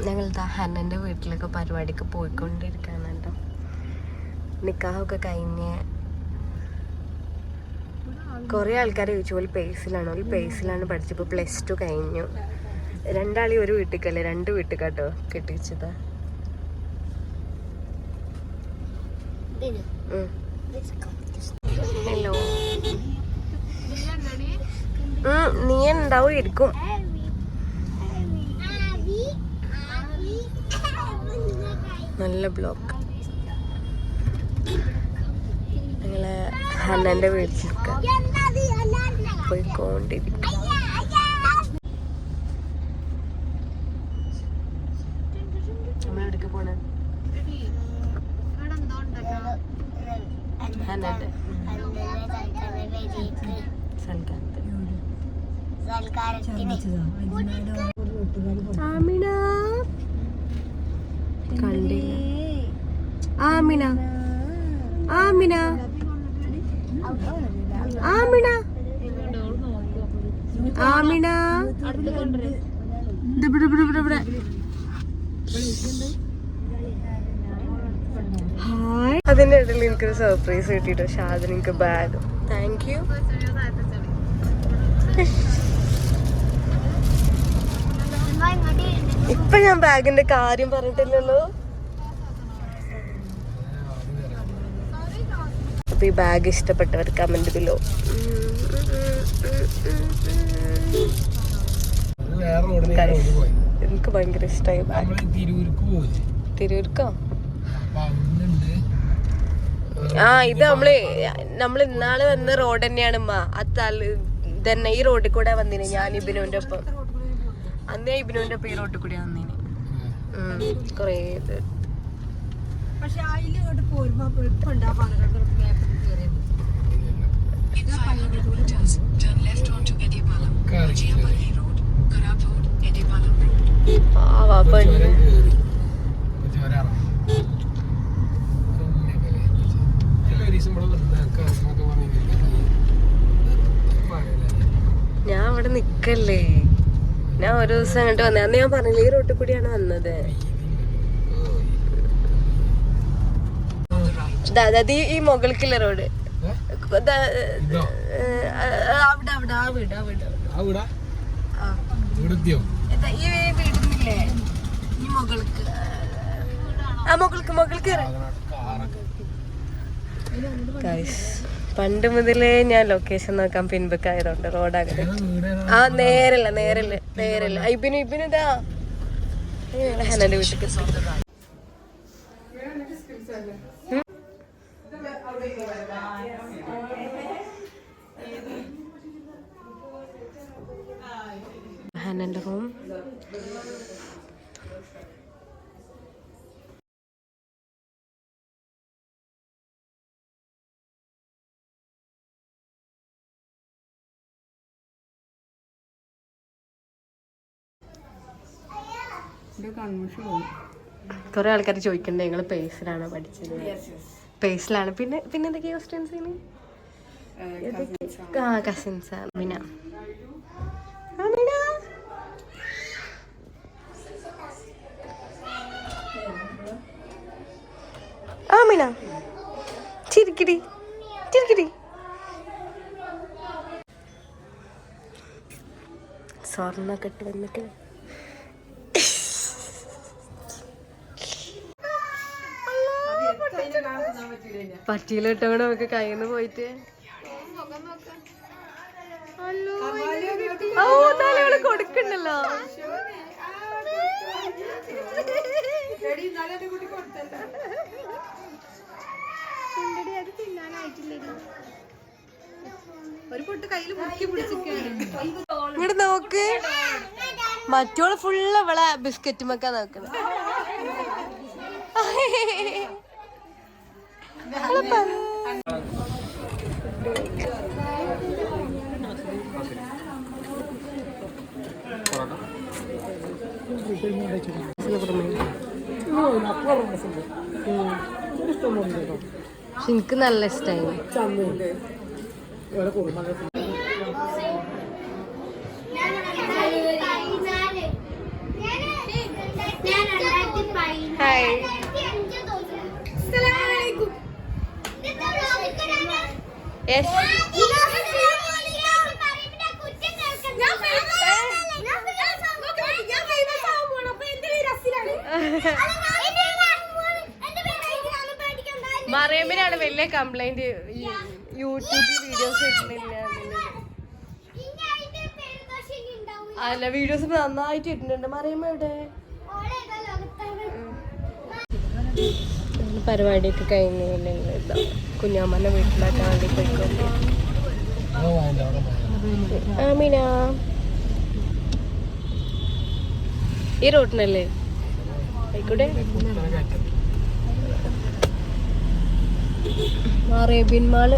ഞങ്ങൾ ഹന്നൻ്റെ വീട്ടിലൊക്കെ പരിപാടിക്ക് പോയിക്കൊണ്ടിരിക്കുകയാണ് കേട്ടോ. നിക്കാഹൊക്കെ കഴിഞ്ഞ് കുറേ ആൾക്കാർ ചോദിച്ചു ഒരു പേസിലാണ് പഠിച്ചപ്പോൾ +2 കഴിഞ്ഞു. രണ്ടാളി ഒരു വീട്ടിലേക്കല്ലേ, 2 വീട്ടിലേക്കാട്ടോ കെട്ടിച്ചത്. ഹലോ, നീ ഉണ്ടാവും ഇരിക്കും. നല്ല ബ്ലോക്ക്. ഞങ്ങള് ഹന്നൻ്റെ വീട്ടിലേക്ക് പോയിക്കൊണ്ടിരിക്കും. നമ്മളെവിടേക്ക് പോണേ? ഹന്നൻ്റെ ആമിന കണ്ടില്ല. ആമിന ആമിന ആമിന ആമിന ഹായ്. അതിൻ്റെ ഇടയിൽ എനിക്കൊരു സർപ്രൈസ് കിട്ടിട്ടോ. ഷാദിന് എനിക്ക് ബാഗ്. Thank you. ഇപ്പൊ ഞാൻ ബാഗിന്റെ കാര്യം പറഞ്ഞിട്ടില്ലല്ലോ. അപ്പൊ ഈ ബാഗ് ഇഷ്ടപ്പെട്ടവർ കമന്റ് ബിലോ. എനിക്ക് ഭയങ്കര ഇഷ്ടമായി ബാഗ്. തിരൂർക്കോ? ഇത് നമ്മള് ഇന്നാള് വന്ന റോഡ് തന്നെയാണ് ഇതന്നെ. ഈ റോഡിൽ കൂടെ വന്നിന് ഞാൻ ഇബിനുവിന്റെ ഒപ്പം. അന്നേ ഇബിനുവിന്റെ ഒപ്പം ഈ റോഡിൽ കൂടെ വന്നിന് കൊറേ ഇത്. ഞാൻ അവിടെ നിക്കല്ലേ. ഞാൻ ഒരു ദിവസം അങ്ങോട്ട് വന്നേ. അന്ന് ഞാൻ പറഞ്ഞില്ലേ ഈ റോട്ടിൽ കൂടിയാണ് വന്നത്. ഈ മുകൾക്കില്ല റോഡ്. ഈ വീടുന്നില്ലേ ഈ മുകൾക്ക്. മുകൾക്ക് പണ്ട് മുതലേ ഞാൻ ലൊക്കേഷൻ നോക്കാൻ പിൻപക്കായതുകൊണ്ട് റോഡാകെ. നേരല്ല ഇബിനുതാ ഹനന്റെ വീട്ടിൽ. ഹനന്റെ ഹോം. കുറെ ആൾക്കാർ ചോദിക്കണ്ടേ നിങ്ങൾ പേസിലാണോ പഠിച്ചത്? പേസിലാണ്. പിന്നെ എന്തൊക്കെയാ ക്വസ്റ്റ്യൻസ്? കസിൻസ്. ആമിന ആമിന ചിരിക്കിടി. സ്വർണ്ണൊക്കെ ഇട്ട് വന്നിട്ട് പറ്റിയിലിട്ടവിടെ നമുക്ക് കയ്യിൽ നിന്ന് പോയിട്ട് കൊടുക്കണ്ടല്ലോ. ഇങ്ങോട്ട് നോക്ക്. മറ്റോള് ഫുള്ള് ഇവളെ ബിസ്ക്കറ്റ് മക്കാ നോക്കണ. എനിക്ക് നല്ല ഇഷ്ടമായി. ഹായ്. യെസ്. മറിയമ്മിനാണ് വലിയ കംപ്ലൈന്റ്, യൂട്യൂബിൽ വീഡിയോസ് ഇടുന്നില്ല. അല്ല, വീഡിയോസ് നന്നായിട്ട് ഇട്ടിട്ടുണ്ട്. മറിയമ്മ എവിടെ? പരിപാടിയൊക്കെ കഴിഞ്ഞില്ലെങ്കിൽ കുഞ്ഞാമ്മന്റെ വീട്ടിലാക്കാൻ വേണ്ടി പോയിക്കൊണ്ട്. ആമീന ഈ റോട്ടിനല്ലേ ആയിക്കൂടെ? Arabian mall